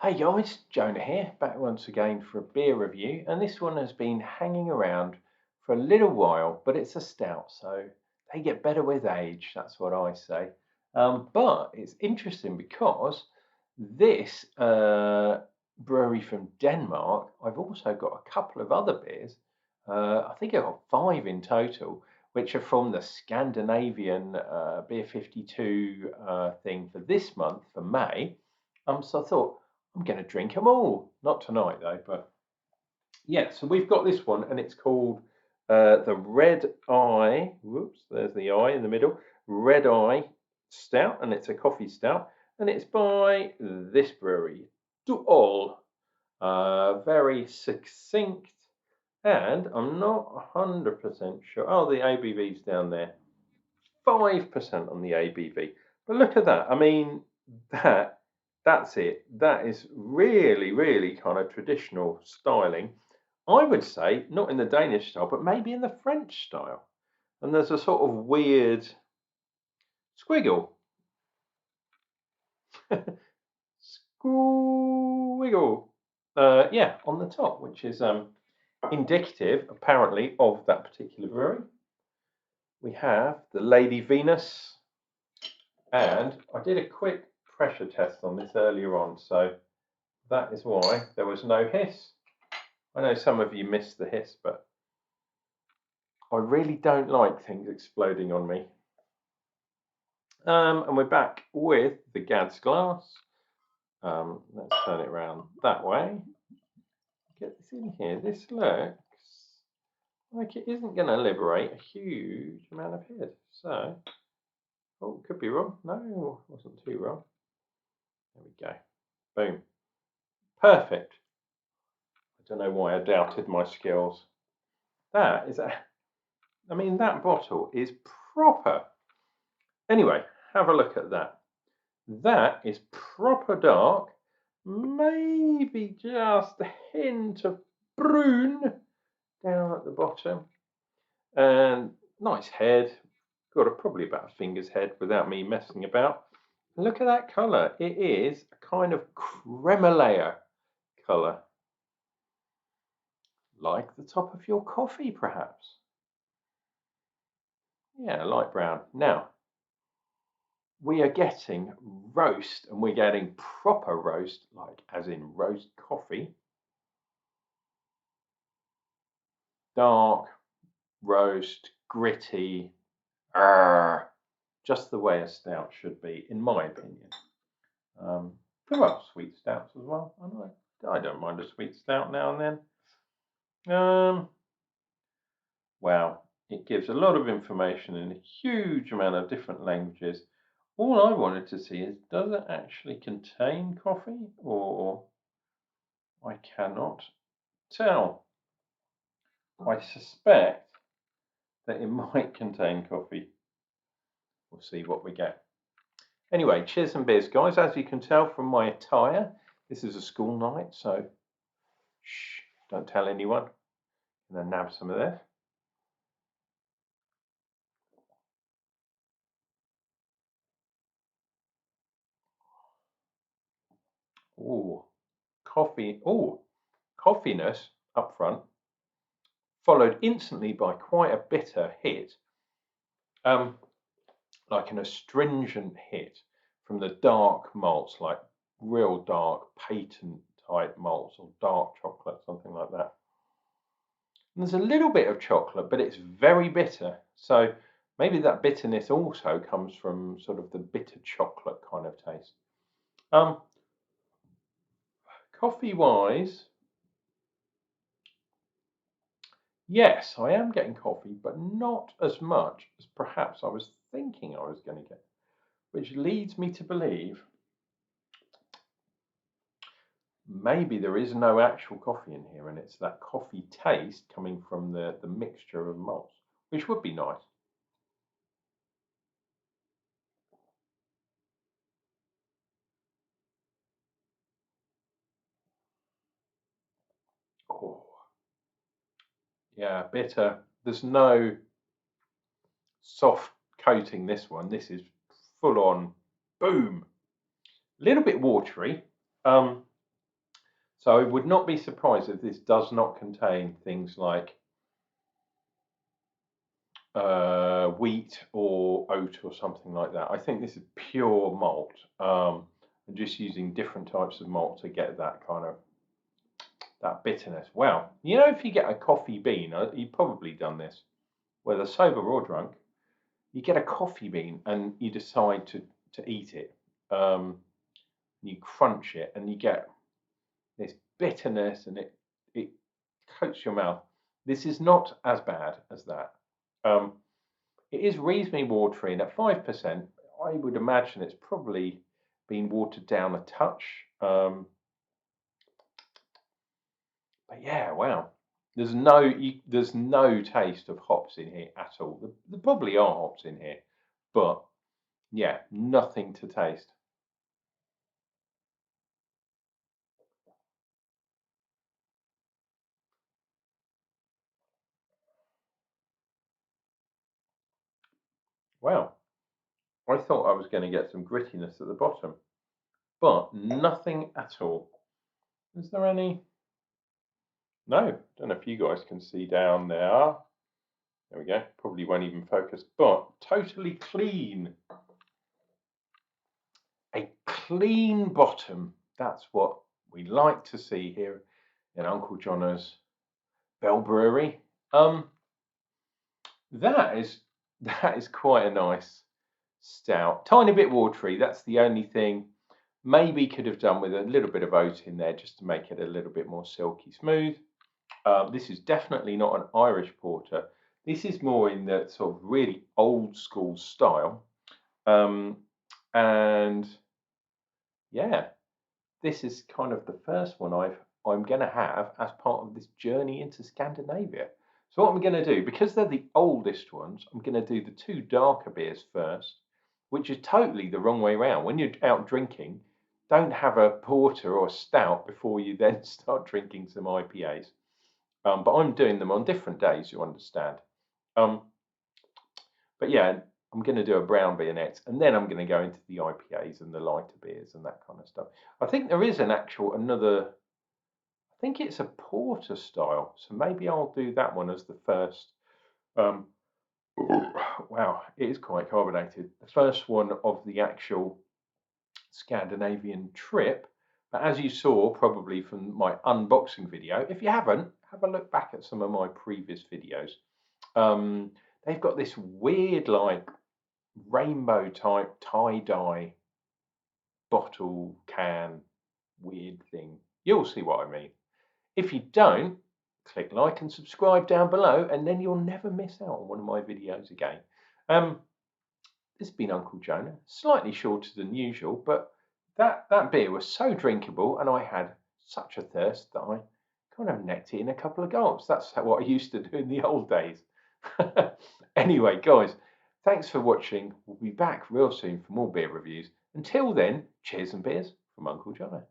Hey guys, Jonah here, back once again for a beer review, and this one has been hanging around for a little while, but it's a stout, so they get better with age, that's what I say. But it's interesting because this brewery from Denmark, I've also got a couple of other beers. I think I've got 5 in total, which are from the Scandinavian Beer 52 thing for this month, for May. So I thought, I'm going to drink them all. Not tonight though, but yeah. So we've got this one, and it's called the Red Eye. Whoops, there's the eye in the middle. Red Eye Stout, and it's a coffee stout, and it's by this brewery, Duol. Very succinct, and I'm not 100% sure. Oh, the ABV's down there. 5% on the ABV. But look at that. I mean, that's it. That is really, really kind of traditional styling. I would say not in the Danish style, but maybe in the French style. And there's a sort of weird squiggle. Squiggle. Yeah, on the top, which is indicative, apparently, of that particular brewery. We have the Lady Venus. And I did a quick pressure test on this earlier on, so that is why there was no hiss. I know some of you missed the hiss, but I really don't like things exploding on me. And we're back with the Gads glass. Let's turn it around that way. Get this in here. This looks like it isn't going to liberate a huge amount of head. So, oh, could be wrong. No, wasn't too wrong. There we go. Boom. Perfect. I don't know why I doubted my skills. That is I mean, that bottle is proper. Anyway, have a look at that. That is proper dark. Maybe just a hint of brune down at the bottom. And nice head. Got probably about a finger's head without me messing about. Look at that colour. It is a kind of creme colour. Like the top of your coffee, perhaps. Yeah, light brown. Now, we are getting roast, and we're getting proper roast, like as in roast coffee. Dark, roast, gritty, just the way a stout should be, in my opinion. There are sweet stouts as well. I don't mind a sweet stout now and then. Wow, it gives a lot of information in a huge amount of different languages. All I wanted to see is, does it actually contain coffee, or I cannot tell. I suspect that it might contain coffee. We'll see what we get. Anyway, cheers and beers, guys. As you can tell from my attire, this is a school night, so shh, don't tell anyone. I'm going to nab some of this. Ooh, coffee. Ooh, coffeeness up front, followed instantly by quite a bitter hit, like an astringent hit from the dark malts, like real dark patent type malts or dark chocolate, something like that. And there's a little bit of chocolate, but it's very bitter. So maybe that bitterness also comes from sort of the bitter chocolate kind of taste. Coffee wise, yes, I am getting coffee, but not as much as perhaps I was thinking I was going to get, which leads me to believe maybe there is no actual coffee in here, and it's that coffee taste coming from the mixture of malts, which would be nice. Oh, yeah, bitter. There's no soft coating this one. This is full on boom. A little bit watery. So I would not be surprised if this does not contain things like wheat or oat or something like that. I think this is pure malt. I'm just using different types of malt to get that kind of that bitterness. Wow, you know, if you get a coffee bean, you've probably done this, whether sober or drunk, you get a coffee bean and you decide to eat it. You crunch it and you get this bitterness and it coats your mouth. This is not as bad as that. It is reasonably watery, and at 5%, I would imagine it's probably been watered down a touch. But yeah, wow. There's no taste of hops in here at all. There probably are hops in here, but yeah, nothing to taste. Wow. I thought I was going to get some grittiness at the bottom, but nothing at all. Is there any? No, don't know if you guys can see down there. There we go. Probably won't even focus, but totally clean. A clean bottom. That's what we like to see here in Unclejona's Bell Brewery. That is that is quite a nice stout. Tiny bit watery. That's the only thing. Maybe could have done with a little bit of oat in there just to make it a little bit more silky smooth. This is definitely not an Irish porter. This is more in the sort of really old school style. And yeah, this is kind of the first one I'm going to have as part of this journey into Scandinavia. So what I'm going to do, because they're the oldest ones, I'm going to do the two darker beers first, which is totally the wrong way around. When you're out drinking, don't have a porter or a stout before you then start drinking some IPAs. But I'm doing them on different days, you understand. Um, but yeah, I'm going to do a brown beer next, and then I'm going to go into the IPAs and the lighter beers and that kind of stuff. I think there is another. I think it's a porter style, so maybe I'll do that one as the first. Um, wow, it is quite carbonated. The first one of the actual Scandinavian trip. But as you saw probably from my unboxing video, if you haven't, have a look back at some of my previous videos. Um, they've got this weird, like, rainbow type tie-dye bottle can weird thing. You'll see what I mean. If you don't, click like and subscribe down below, and then you'll never miss out on one of my videos again. This has been Unclejona, slightly shorter than usual, but that beer was so drinkable, and I had such a thirst that I kind of necked it in a couple of gulps. That's what I used to do in the old days. Anyway, guys, thanks for watching. We'll be back real soon for more beer reviews. Until then, cheers and beers from Unclejona.